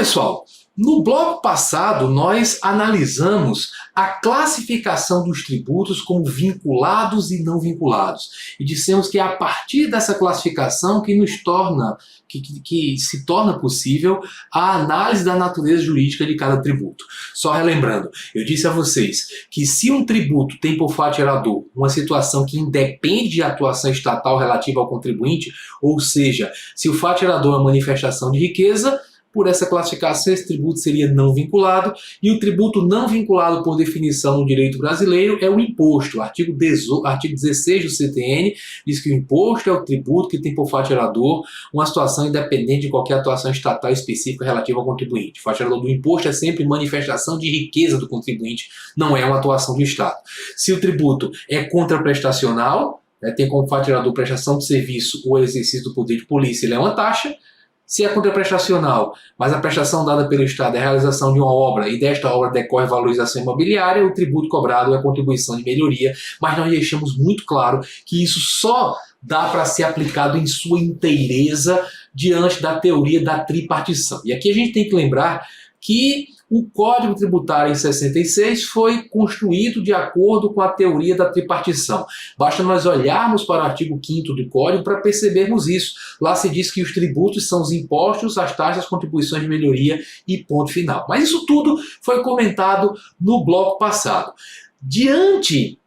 pessoal, no bloco passado nós analisamos a classificação dos tributos como vinculados e não vinculados. E dissemos que é a partir dessa classificação que nos torna, que se torna possível a análise da natureza jurídica de cada tributo. Só relembrando, eu disse a vocês que se um tributo tem por fato gerador uma situação que independe de atuação estatal relativa ao contribuinte, ou seja, se o fato gerador é uma manifestação de riqueza, por essa classificação, esse tributo seria não vinculado, e o tributo não vinculado, por definição no direito brasileiro, é o imposto. O artigo 16 do CTN diz que o imposto é o tributo que tem por fato gerador uma situação independente de qualquer atuação estatal específica relativa ao contribuinte. O fato gerador do imposto é sempre manifestação de riqueza do contribuinte, não é uma atuação do Estado. Se o tributo é contraprestacional, tem como fato gerador prestação de serviço ou exercício do poder de polícia, ele é uma taxa. Se é contraprestacional, mas a prestação dada pelo Estado é a realização de uma obra e desta obra decorre valorização imobiliária, o tributo cobrado é a contribuição de melhoria, mas nós deixamos muito claro que isso só dá para ser aplicado em sua inteireza diante da teoria da tripartição. E aqui a gente tem que lembrar que o Código Tributário em 66 foi construído de acordo com a teoria da tripartição. Basta nós olharmos para o artigo 5º do Código para percebermos isso. Lá se diz que os tributos são os impostos, as taxas, as contribuições de melhoria e ponto final. Mas isso tudo foi comentado no bloco passado. Diante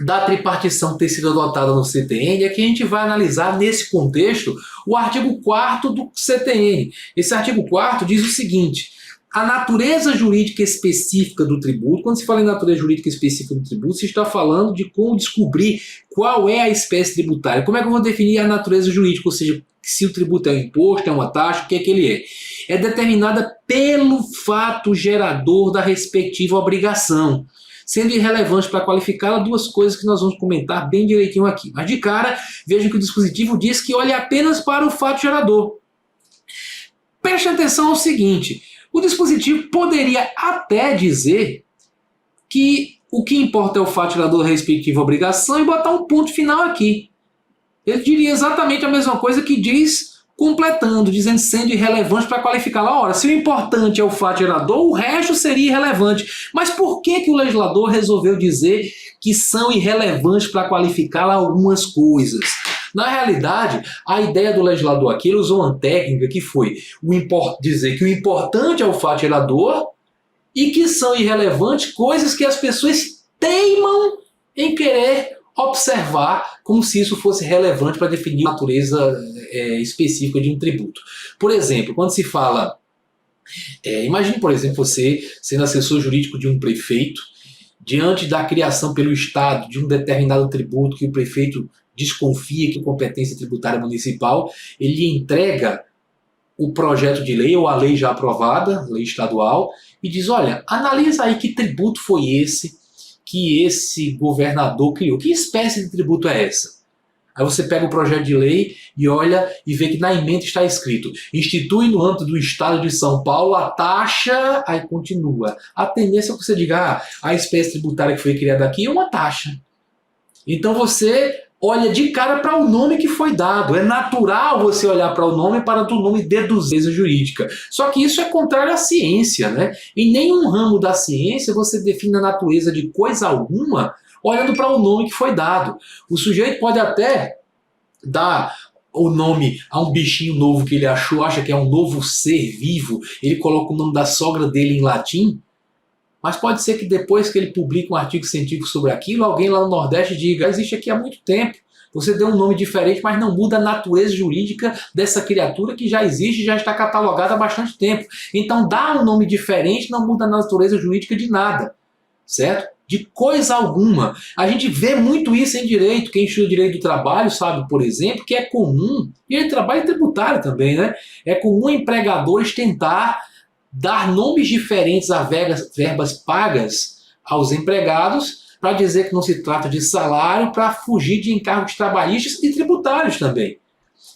da tripartição ter sido adotada no CTN, é que a gente vai analisar nesse contexto o artigo 4º do CTN. Esse artigo 4º diz o seguinte: a natureza jurídica específica do tributo, quando se fala em natureza jurídica específica do tributo, se está falando de como descobrir qual é a espécie tributária. Como é que eu vou definir a natureza jurídica? Ou seja, se o tributo é um imposto, é uma taxa, o que é que ele é? É determinada pelo fato gerador da respectiva obrigação, sendo irrelevante para qualificá-la duas coisas que nós vamos comentar bem direitinho aqui. Mas de cara, vejam que o dispositivo diz que olha apenas para o fato gerador. Preste atenção ao seguinte: o dispositivo poderia até dizer que o que importa é o fato gerador da respectiva obrigação e botar um ponto final aqui. Ele diria exatamente a mesma coisa que diz completando, dizendo sendo irrelevante para qualificá-la. Ora, se o importante é o fato gerador, o resto seria irrelevante. Mas por que o legislador resolveu dizer que são irrelevantes para qualificá-la algumas coisas? Na realidade, a ideia do legislador aqui, ele usou uma técnica que foi dizer que o importante é o fato gerador e que são irrelevantes coisas que as pessoas teimam em querer observar como se isso fosse relevante para definir a natureza específica de um tributo. Por exemplo, quando se fala... imagine, por exemplo, você sendo assessor jurídico de um prefeito, diante da criação pelo Estado de um determinado tributo que o prefeito desconfia que a competência tributária municipal, ele entrega o projeto de lei ou a lei já aprovada, lei estadual, e diz: olha, analisa aí que tributo foi esse que esse governador criou. Que espécie de tributo é essa? Aí você pega o projeto de lei e olha e vê que na emenda está escrito: institui no âmbito do Estado de São Paulo a taxa, aí continua. A tendência é que você diga: a espécie tributária que foi criada aqui é uma taxa. Então você olha de cara para o nome que foi dado. É natural você olhar para o nome para do nome deduzir a jurídica. Só que isso é contrário à ciência, né? Em nenhum ramo da ciência você define a natureza de coisa alguma olhando para o nome que foi dado. O sujeito pode até dar o nome a um bichinho novo que ele acha que é um novo ser vivo, ele coloca o nome da sogra dele em latim, mas pode ser que depois que ele publique um artigo científico sobre aquilo, alguém lá no Nordeste diga: existe aqui há muito tempo, você deu um nome diferente, mas não muda a natureza jurídica dessa criatura que já existe e já está catalogada há bastante tempo. Então dar um nome diferente não muda a natureza jurídica de nada, certo? De coisa alguma. A gente vê muito isso em direito. Quem estuda direito do trabalho sabe, por exemplo, que é comum, direito do trabalho e tributário também, né? É comum empregadores tentar dar nomes diferentes a verbas pagas aos empregados para dizer que não se trata de salário, para fugir de encargos trabalhistas e tributários também.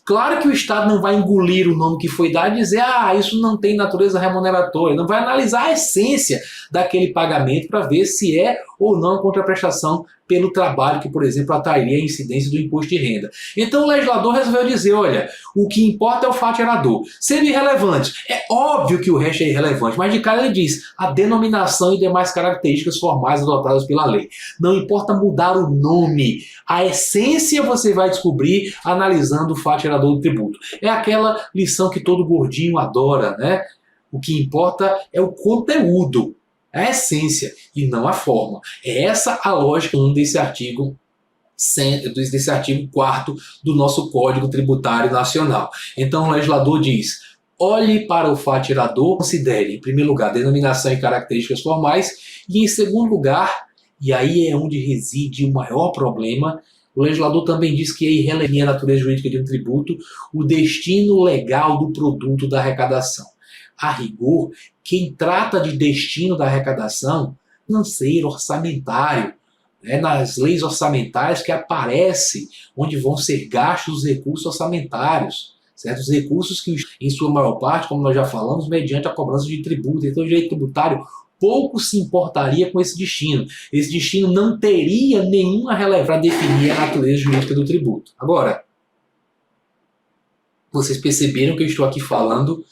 Claro que o Estado não vai engolir o nome que foi dado e dizer: isso não tem natureza remuneratória. Não vai analisar a essência daquele pagamento para ver se é ou não a contraprestação pelo trabalho que, por exemplo, atrairia a incidência do imposto de renda. Então o legislador resolveu dizer, olha, o que importa é o fato gerador. Sendo irrelevante, é óbvio que o resto é irrelevante, mas de cara ele diz, a denominação e demais características formais adotadas pela lei. Não importa mudar o nome, a essência você vai descobrir analisando o fato gerador do tributo. É aquela lição que todo gordinho adora, né? O que importa é o conteúdo, a essência e não a forma. É essa a lógica desse artigo 4º do nosso Código Tributário Nacional. Então o legislador diz, olhe para o fato gerador, considere, em primeiro lugar, denominação e características formais, e em segundo lugar, e aí é onde reside o maior problema, o legislador também diz que é irrelevante a natureza jurídica de um tributo, o destino legal do produto da arrecadação. A rigor, quem trata de destino da arrecadação, financeiro, orçamentário, nas leis orçamentárias que aparece onde vão ser gastos os recursos orçamentários, certo? Os recursos que, em sua maior parte, como nós já falamos, mediante a cobrança de tributo. Então o direito tributário pouco se importaria com esse destino. Esse destino não teria nenhuma relevância para definir a natureza jurídica do tributo. Agora, vocês perceberam que eu estou aqui falando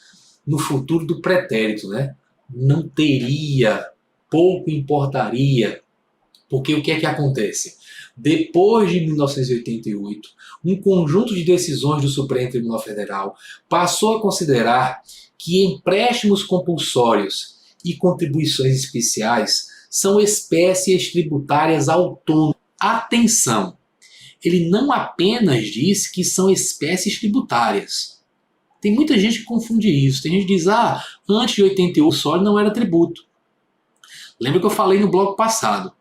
no futuro do pretérito, né? Não teria, pouco importaria, porque o que é que acontece? Depois de 1988, um conjunto de decisões do Supremo Tribunal Federal passou a considerar que empréstimos compulsórios e contribuições especiais são espécies tributárias autônomas. Atenção! Ele não apenas diz que são espécies tributárias. Tem muita gente que confunde isso. Tem gente que diz, antes de 88 o sólido não era tributo. Lembra que eu falei no bloco passado?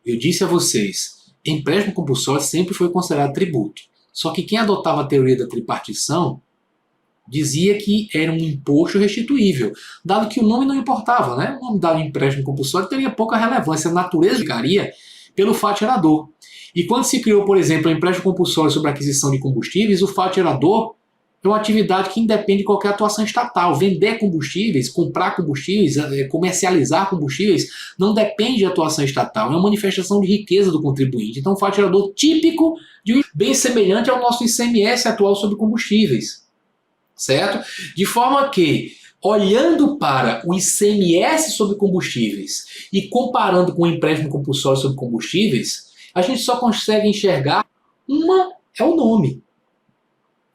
Eu disse a vocês, empréstimo compulsório sempre foi considerado tributo. Só que quem adotava a teoria da tripartição dizia que era um imposto restituível, dado que o nome não importava, né? O nome dado empréstimo compulsório teria pouca relevância, a natureza ficaria pelo fato gerador. E quando se criou, por exemplo, o empréstimo compulsório sobre a aquisição de combustíveis, o fato gerador é uma atividade que independe de qualquer atuação estatal. Vender combustíveis, comprar combustíveis, comercializar combustíveis, não depende de atuação estatal. É uma manifestação de riqueza do contribuinte. Então, um fato gerador típico, bem semelhante ao nosso ICMS atual sobre combustíveis. Certo? De forma que, olhando para o ICMS sobre combustíveis e comparando com o empréstimo compulsório sobre combustíveis, a gente só consegue enxergar é o nome.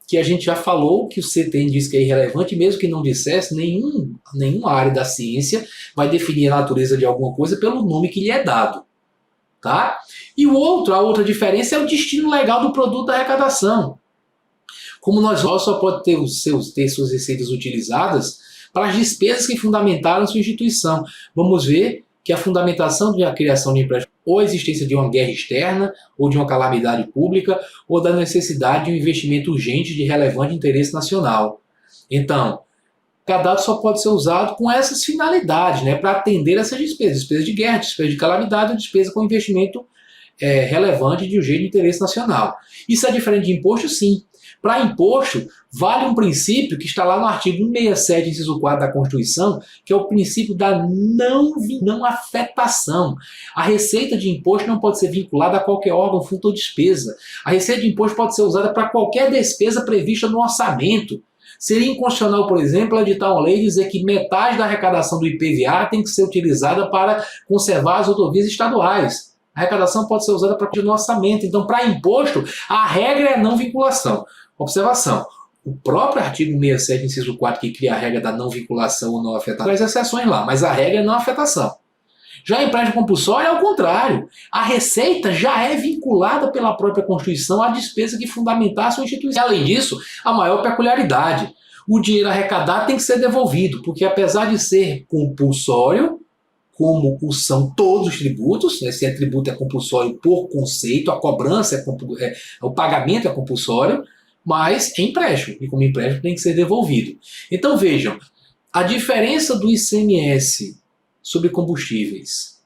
Que a gente já falou que o CTN diz que é irrelevante, mesmo que não dissesse, nenhuma área da ciência vai definir a natureza de alguma coisa pelo nome que lhe é dado. Tá? E a outra diferença é o destino legal do produto da arrecadação. Como nós só pode ter suas receitas utilizadas para as despesas que fundamentaram sua instituição. Vamos ver que a fundamentação da criação de empréstimo ou a existência de uma guerra externa, ou de uma calamidade pública, ou da necessidade de um investimento urgente de relevante interesse nacional. Então, cadastro só pode ser usado com essas finalidades, né, para atender essas despesas de guerra, despesa de calamidade, ou despesa com investimento relevante de urgente interesse nacional. Isso é diferente de imposto? Sim. Para imposto, vale um princípio que está lá no artigo 167, inciso 4 da Constituição, que é o princípio da não afetação. A receita de imposto não pode ser vinculada a qualquer órgão, fundo ou despesa. A receita de imposto pode ser usada para qualquer despesa prevista no orçamento. Seria inconstitucional, por exemplo, editar uma lei e dizer que metade da arrecadação do IPVA tem que ser utilizada para conservar as rodovias estaduais. A arrecadação pode ser usada para no orçamento. Então, para imposto, a regra é a não vinculação. Observação, o próprio artigo 167, inciso 4, que cria a regra da não vinculação ou não afetação, traz exceções lá, mas a regra é não afetação. Já empréstimo compulsório é o contrário. A receita já é vinculada pela própria Constituição à despesa que fundamentar a sua instituição. Além disso, a maior peculiaridade, o dinheiro arrecadado tem que ser devolvido, porque apesar de ser compulsório, como são todos os tributos, né? Se tributo é compulsório por conceito, a cobrança o pagamento é compulsório, mas é empréstimo, e como empréstimo tem que ser devolvido. Então vejam, a diferença do ICMS sobre combustíveis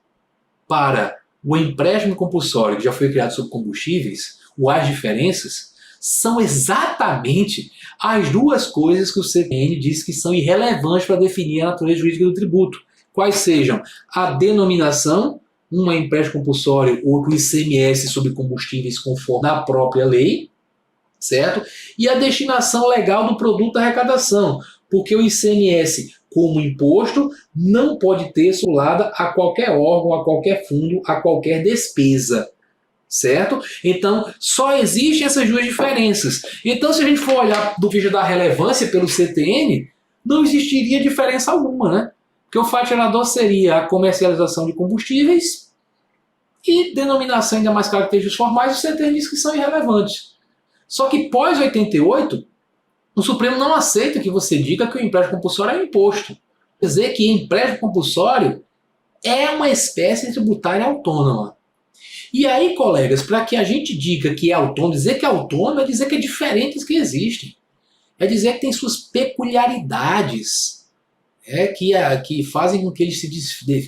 para o empréstimo compulsório que já foi criado sobre combustíveis, ou as diferenças, são exatamente as duas coisas que o CTN diz que são irrelevantes para definir a natureza jurídica do tributo. Quais sejam a denominação Um é empréstimo compulsório, outro ICMS sobre combustíveis conforme a própria lei, certo? E a destinação legal do produto da arrecadação, porque o ICMS, como imposto, não pode ter somada a qualquer órgão, a qualquer fundo, a qualquer despesa, certo? Então, só existem essas duas diferenças. Então, se a gente for olhar do vídeo da relevância pelo CTN, não existiria diferença alguma, né? Porque o fatiador seria a comercialização de combustíveis e denominação ainda mais características formais, o CTN diz que são irrelevantes. Só que pós 88, o Supremo não aceita que você diga que o empréstimo compulsório é um imposto. Quer dizer que empréstimo compulsório é uma espécie tributária autônoma. E aí, colegas, para que a gente diga que é autônomo, dizer que é autônomo é dizer que é diferente das que existem. É dizer que tem suas peculiaridades, que fazem com que eles se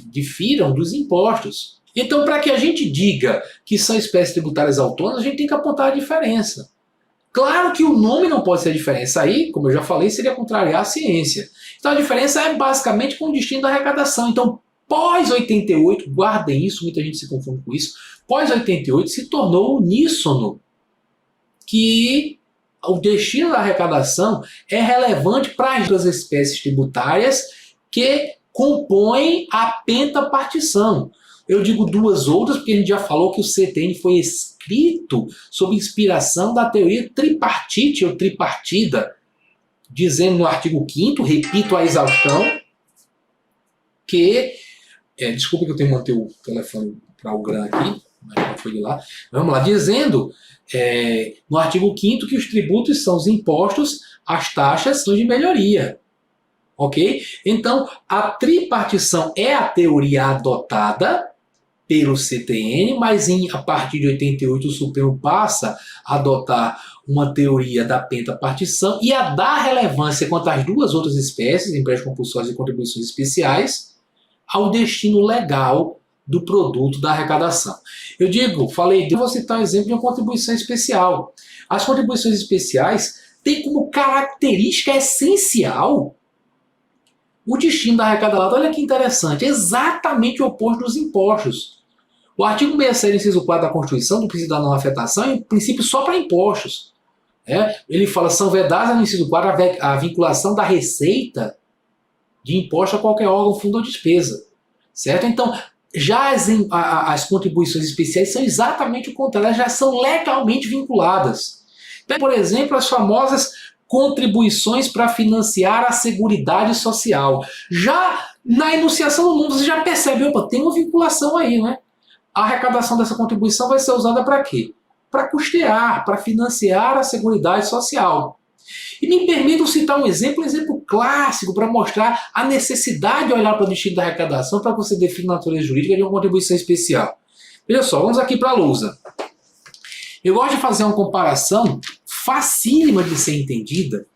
difiram dos impostos. Então, para que a gente diga que são espécies tributárias autônomas, a gente tem que apontar a diferença. Claro que o nome não pode ser a diferença. Aí, como eu já falei, seria contrariar a ciência. Então, a diferença é basicamente com o destino da arrecadação. Então, pós-88, guardem isso, muita gente se confunde com isso, pós-88 se tornou uníssono que o destino da arrecadação é relevante para as duas espécies tributárias que compõem a pentapartição. Eu digo duas outras porque a gente já falou que o CTN foi escrito sob inspiração da teoria tripartite ou tripartida, dizendo no artigo 5º, repito a exaustão, que... desculpa que eu tenho que manter o telefone para o GRAM aqui, mas não foi de lá. Vamos lá, dizendo no artigo 5º que os tributos são os impostos, as taxas são de melhoria. Ok? Então, a tripartição é a teoria adotada pelo CTN, mas a partir de 88 o Supremo passa a adotar uma teoria da pentapartição e a dar relevância quanto às duas outras espécies, empréstimos compulsórios e contribuições especiais, ao destino legal do produto da arrecadação. Eu vou citar um exemplo de uma contribuição especial. As contribuições especiais têm como característica essencial o destino da arrecadação. Olha que interessante, exatamente o oposto dos impostos. O artigo 67, inciso 4 da Constituição, do princípio da não afetação, é um princípio só para impostos. Ele fala, são vedadas no inciso 4 a vinculação da receita de imposto a qualquer órgão, fundo ou despesa. Certo? Então, já as contribuições especiais são exatamente o contrário, elas já são legalmente vinculadas. Então, por exemplo, as famosas contribuições para financiar a Seguridade Social. Já na enunciação do nome, você já percebe, opa, tem uma vinculação aí, né? A arrecadação dessa contribuição vai ser usada para quê? Para custear, para financiar a Seguridade Social. E me permitam citar um exemplo clássico para mostrar a necessidade de olhar para o destino da arrecadação para que você defina a natureza jurídica de uma contribuição especial. Veja só, vamos aqui para a lousa. Eu gosto de fazer uma comparação facílima de ser entendida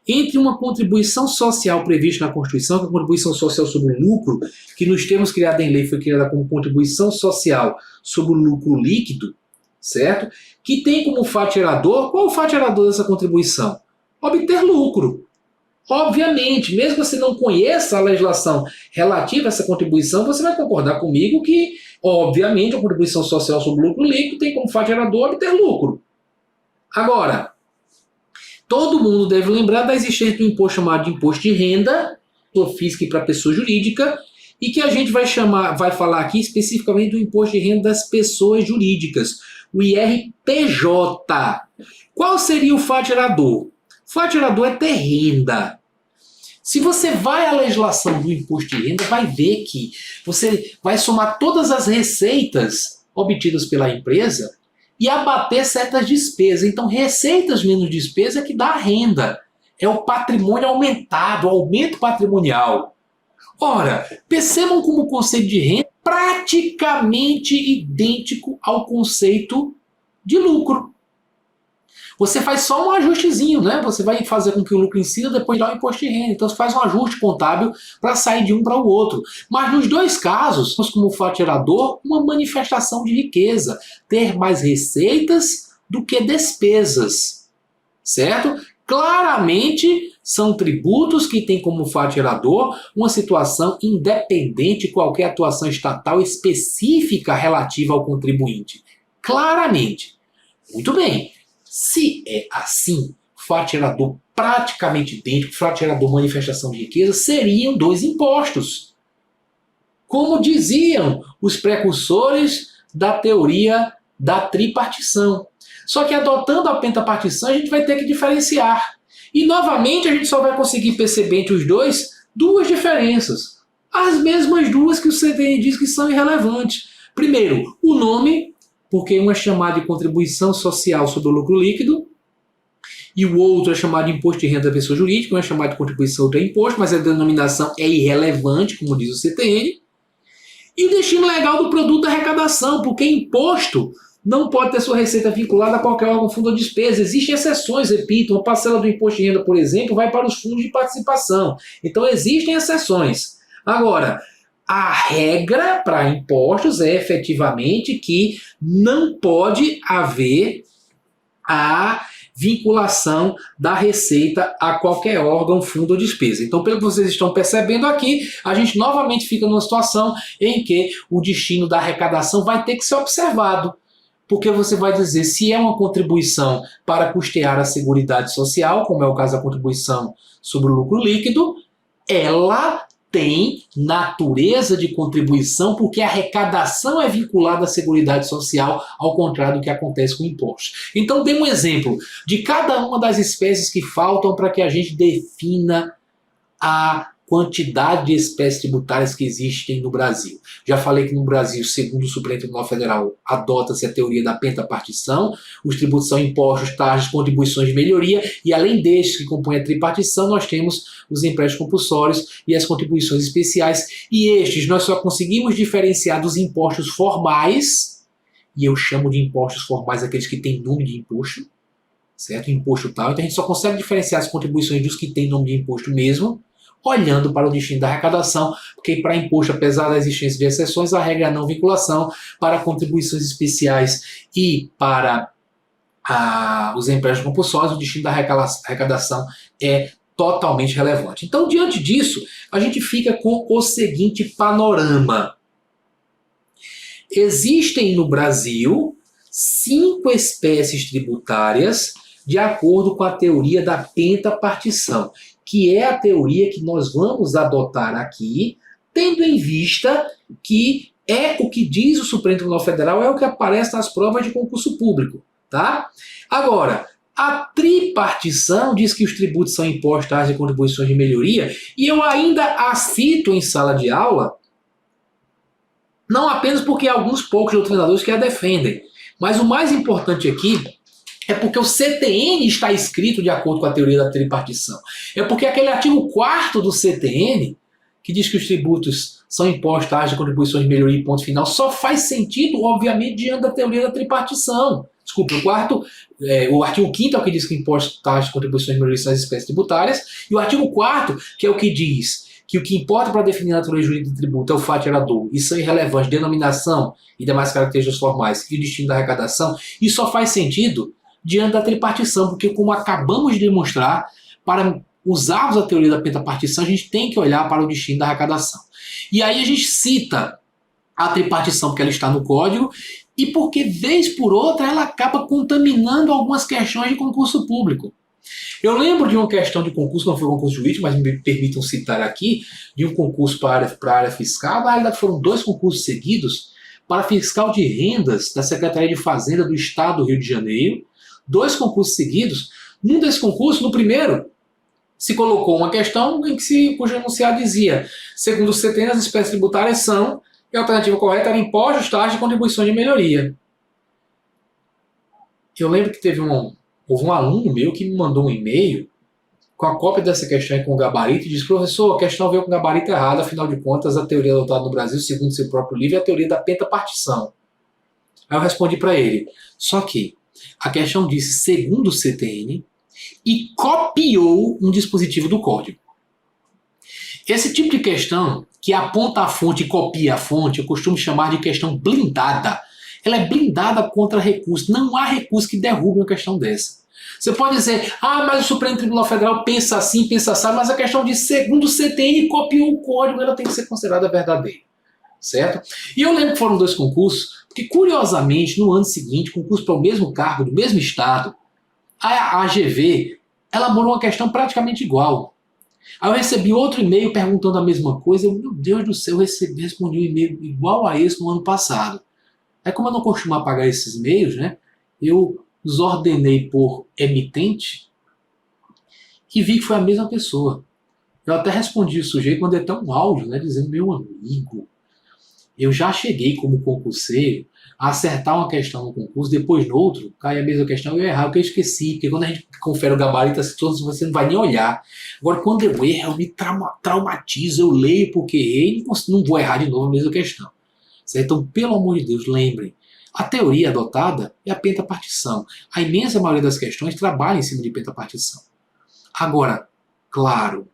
entre uma contribuição social prevista na Constituição, que é a contribuição social sobre o lucro, que nos termos criados em lei foi criada como contribuição social sobre o lucro líquido, certo? Que tem como fatiador, qual é o fatiador dessa contribuição? Obter lucro. Obviamente, mesmo que você não conheça a legislação relativa a essa contribuição, você vai concordar comigo que, obviamente, a contribuição social sobre o lucro líquido tem como fatiador obter lucro. Agora, todo mundo deve lembrar da existência do imposto chamado de imposto de renda, pessoa física e para pessoa jurídica, e que a gente vai falar aqui especificamente do imposto de renda das pessoas jurídicas, o IRPJ. Qual seria o fatiador? O fatiador é ter renda. Se você vai à legislação do imposto de renda, vai ver que você vai somar todas as receitas obtidas pela empresa e abater certas despesas. Então, receitas menos despesa é que dá a renda. É o patrimônio aumentado, o aumento patrimonial. Ora, percebam como o conceito de renda é praticamente idêntico ao conceito de lucro. Você faz só um ajustezinho, né? Você vai fazer com que o lucro incida depois dá o imposto de renda. Então você faz um ajuste contábil para sair de um para o outro. Mas nos dois casos, como fatiador, uma manifestação de riqueza. Ter mais receitas do que despesas. Certo? Claramente são tributos que têm como fato gerador uma situação independente de qualquer atuação estatal específica relativa ao contribuinte. Claramente. Muito bem. Se é assim, fato gerador praticamente idêntico, fato gerador manifestação de riqueza, seriam dois impostos. Como diziam os precursores da teoria da tripartição. Só que adotando a pentapartição, a gente vai ter que diferenciar. E novamente a gente só vai conseguir perceber entre os dois duas diferenças. As mesmas duas que o CDN diz que são irrelevantes. Primeiro, o nome, porque um é chamado de contribuição social sobre o lucro líquido, e o outro é chamado de imposto de renda da pessoa jurídica, um é chamado de contribuição, outro é imposto, mas a denominação é irrelevante, como diz o CTN. E o destino legal do produto da arrecadação, porque imposto não pode ter sua receita vinculada a qualquer órgão, fundo ou despesa. Existem exceções, repito, uma parcela do imposto de renda, por exemplo, vai para os fundos de participação. Então existem exceções. Agora, a regra para impostos é efetivamente que não pode haver a vinculação da receita a qualquer órgão, fundo ou despesa. Então, pelo que vocês estão percebendo aqui, a gente novamente fica numa situação em que o destino da arrecadação vai ter que ser observado. Porque você vai dizer se é uma contribuição para custear a Seguridade Social, como é o caso da contribuição sobre o lucro líquido, ela tem natureza de contribuição porque a arrecadação é vinculada à Seguridade Social, ao contrário do que acontece com impostos. Então, dê um exemplo de cada uma das espécies que faltam para que a gente defina a quantidade de espécies tributárias que existem no Brasil. Já falei que no Brasil, segundo o Supremo Tribunal Federal, adota-se a teoria da pentapartição. Os tributos são impostos, taxas, contribuições de melhoria, e além destes que compõem a tripartição, nós temos os empréstimos compulsórios e as contribuições especiais, e estes nós só conseguimos diferenciar dos impostos formais, e eu chamo de impostos formais aqueles que têm nome de imposto, certo? Imposto tal. Então a gente só consegue diferenciar as contribuições dos que têm nome de imposto mesmo, olhando para o destino da arrecadação, porque para imposto, apesar da existência de exceções, a regra é a não vinculação. Para contribuições especiais e para os empréstimos compulsórios, o destino da arrecadação é totalmente relevante. Então, diante disso, a gente fica com o seguinte panorama. Existem no Brasil 5 espécies tributárias de acordo com a teoria da pentapartição, que é a teoria que nós vamos adotar aqui, tendo em vista que é o que diz o Supremo Tribunal Federal, é o que aparece nas provas de concurso público. Tá? Agora, a tripartição diz que os tributos são impostos, taxas e contribuições de melhoria, e eu ainda a cito em sala de aula, não apenas porque há alguns poucos doutrinadores que a defendem, mas o mais importante aqui é porque o CTN está escrito de acordo com a teoria da tripartição. É porque aquele artigo 4º do CTN, que diz que os tributos são impostos, taxas e contribuições de melhoria e ponto final, só faz sentido, obviamente, diante da teoria da tripartição. Desculpa, o artigo 5º é o que diz que impostos, taxas e contribuições de melhoria são as espécies tributárias, e o artigo 4º, que é o que diz que o que importa para definir a natureza jurídica do tributo é o fato gerador e são irrelevantes denominação e demais características formais e o destino da arrecadação, isso só faz sentido diante da tripartição, porque como acabamos de demonstrar, para usarmos a teoria da pentapartição, a gente tem que olhar para o destino da arrecadação. E aí a gente cita a tripartição porque ela está no código e porque, vez por outra, ela acaba contaminando algumas questões de concurso público. Eu lembro de uma questão de concurso, não foi um concurso jurídico, mas me permitam citar aqui, de um concurso para a área fiscal. Na realidade foram 2 concursos seguidos para fiscal de rendas da Secretaria de Fazenda do Estado do Rio de Janeiro. 2 concursos seguidos. Num desses concursos, no primeiro, se colocou uma questão em que cujo enunciado dizia, segundo o CTN, as espécies tributárias são, e a alternativa correta era impostos, taxas e contribuições de melhoria. Eu lembro que houve um aluno meu que me mandou um e-mail com a cópia dessa questão e com o gabarito e disse, professor, a questão veio com o gabarito errado, afinal de contas, a teoria adotada no Brasil, segundo seu próprio livro, é a teoria da pentapartição. Aí eu respondi para ele, só que a questão disse segundo o CTN e copiou um dispositivo do código. Esse tipo de questão, que aponta a fonte e copia a fonte, eu costumo chamar de questão blindada. Ela é blindada contra recurso. Não há recurso que derrube uma questão dessa. Você pode dizer, mas o Supremo Tribunal Federal pensa assim, pensa assim, mas a questão de segundo o CTN copiou o código, ela tem que ser considerada verdadeira, certo? E eu lembro que foram 2 concursos, porque curiosamente, no ano seguinte, concurso para o mesmo cargo, do mesmo estado, a AGV elaborou uma questão praticamente igual. Aí eu recebi outro e-mail perguntando a mesma coisa, meu Deus do céu, eu respondi um e-mail igual a esse no ano passado. Aí como eu não costumo apagar esses e-mails, né, eu os ordenei por emitente e vi que foi a mesma pessoa. Eu até respondi o sujeito, mandei até um áudio, né, dizendo, meu amigo, eu já cheguei como concurseiro a acertar uma questão no concurso, depois no outro, cai a mesma questão e eu errar, porque eu esqueci, porque quando a gente confere o gabarito, você não vai nem olhar. Agora, quando eu erro, eu me traumatizo, eu leio porque errei e não vou errar de novo a mesma questão. Certo? Então, pelo amor de Deus, lembrem, a teoria adotada é a pentapartição. A imensa maioria das questões trabalha em cima de pentapartição. Agora, claro,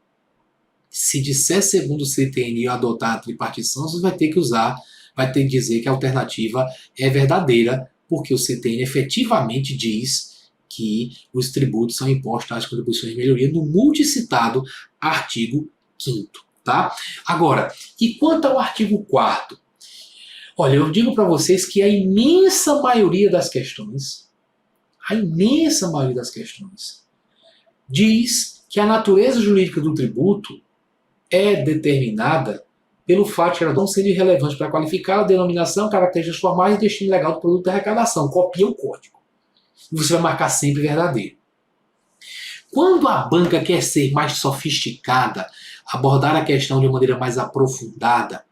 se disser segundo o CTN adotar a tripartição, você vai ter que usar, vai ter que dizer que a alternativa é verdadeira, porque o CTN efetivamente diz que os tributos são impostos às contribuições de melhoria no multicitado artigo 5º, tá? Agora, e quanto ao artigo 4º? Olha, eu digo para vocês que a imensa maioria das questões, diz que a natureza jurídica do tributo é determinada pelo fato gerador não ser irrelevante para qualificar a denominação, características formais e destino legal do produto da arrecadação. Copia o código. E você vai marcar sempre verdadeiro. Quando a banca quer ser mais sofisticada, abordar a questão de uma maneira mais aprofundada,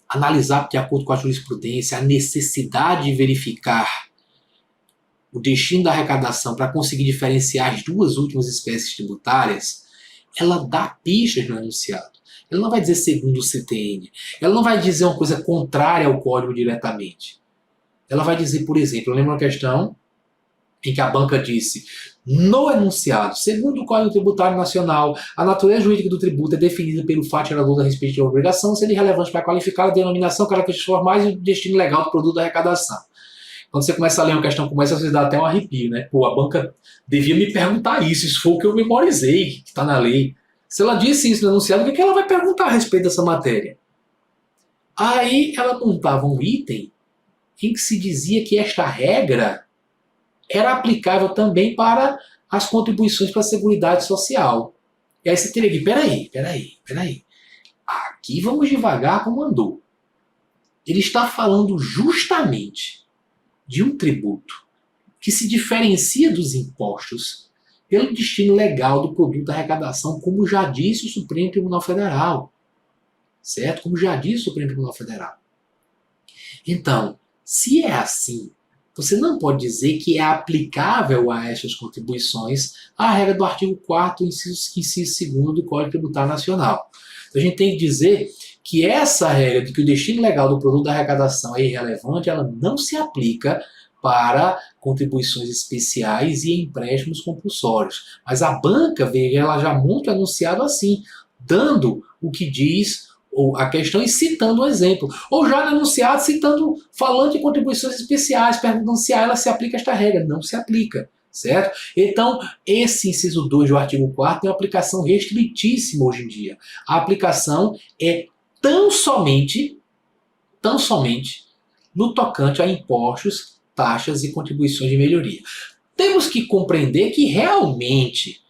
analisar de acordo com a jurisprudência a necessidade de verificar o destino da arrecadação para conseguir diferenciar as 2 últimas espécies tributárias, ela dá pistas no enunciado. Ela não vai dizer segundo o CTN. Ela não vai dizer uma coisa contrária ao código diretamente. Ela vai dizer, por exemplo, eu lembro uma questão em que a banca disse, no enunciado, segundo o Código Tributário Nacional, a natureza jurídica do tributo é definida pelo fato gerador da respectiva obrigação, sendo irrelevante para qualificar a denominação, características formais e o destino legal do produto da arrecadação. Quando você começa a ler uma questão como essa, você dá até um arrepio, né? Pô, a banca devia me perguntar isso foi o que eu memorizei, que está na lei. Se ela disse isso no enunciado, o que ela vai perguntar a respeito dessa matéria? Aí ela montava um item em que se dizia que esta regra era aplicável também para as contribuições para a Seguridade Social. E aí você teria que, peraí. Aqui vamos devagar como andou. Ele está falando justamente de um tributo que se diferencia dos impostos pelo destino legal do produto da arrecadação, como já disse o Supremo Tribunal Federal. Certo? Como já disse o Supremo Tribunal Federal. Então, se é assim, você não pode dizer que é aplicável a essas contribuições a regra do artigo 4º, inciso 2º do Código Tributário Nacional. Então, a gente tem que dizer que essa regra de que o destino legal do produto da arrecadação é irrelevante, ela não se aplica para contribuições especiais e empréstimos compulsórios. Mas a banca, veja, ela já monta anunciado assim, dando o que diz ou a questão e citando um exemplo. Ou já no enunciado citando, falando de contribuições especiais, perguntando se a ela se aplica esta regra. Não se aplica, certo? Então, esse inciso 2 do artigo 4º tem uma aplicação restritíssima hoje em dia. A aplicação é tão somente no tocante a impostos, taxas e contribuições de melhoria. Temos que compreender que realmente,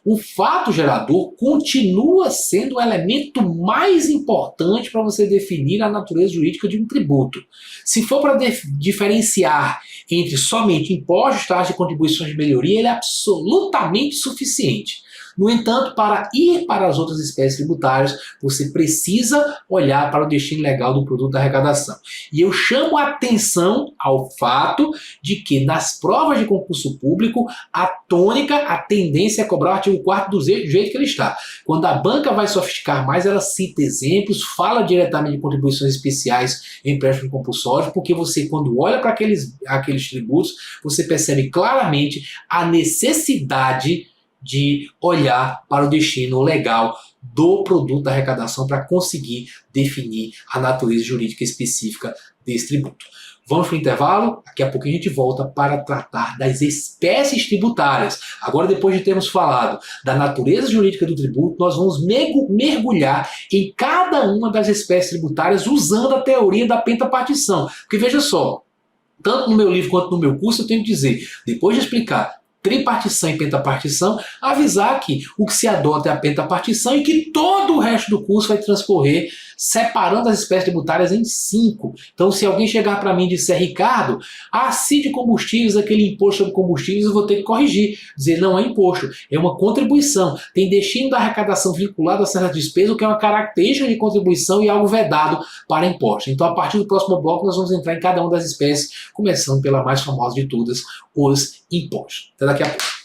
o fato gerador continua sendo o elemento mais importante para você definir a natureza jurídica de um tributo. Se for para diferenciar entre somente impostos, taxas e contribuições de melhoria, ele é absolutamente suficiente. No entanto, para ir para as outras espécies tributárias, você precisa olhar para o destino legal do produto da arrecadação. E eu chamo a atenção ao fato de que nas provas de concurso público, a tônica, a tendência é cobrar o artigo 4º do jeito que ele está. Quando a banca vai sofisticar mais, ela cita exemplos, fala diretamente de contribuições especiais em empréstimos compulsórios, porque você, quando olha para aqueles tributos, você percebe claramente a necessidade de olhar para o destino legal do produto da arrecadação para conseguir definir a natureza jurídica específica desse tributo. Vamos para o intervalo? Daqui a pouco a gente volta para tratar das espécies tributárias. Agora, depois de termos falado da natureza jurídica do tributo, nós vamos mergulhar em cada uma das espécies tributárias usando a teoria da pentapartição. Porque veja só, tanto no meu livro quanto no meu curso eu tenho que dizer, depois de explicar tripartição e pentapartição, avisar que o que se adota é a pentapartição e que todo o resto do curso vai transcorrer separando as espécies tributárias em 5. Então, se alguém chegar para mim e disser, Ricardo, a CID de combustíveis, aquele imposto sobre combustíveis, eu vou ter que corrigir. Dizer, não é imposto, é uma contribuição. Tem destino da arrecadação vinculado a certa despesa, o que é uma característica de contribuição e algo vedado para imposto. Então, a partir do próximo bloco, nós vamos entrar em cada uma das espécies, começando pela mais famosa de todas, os impostos. Até daqui a pouco.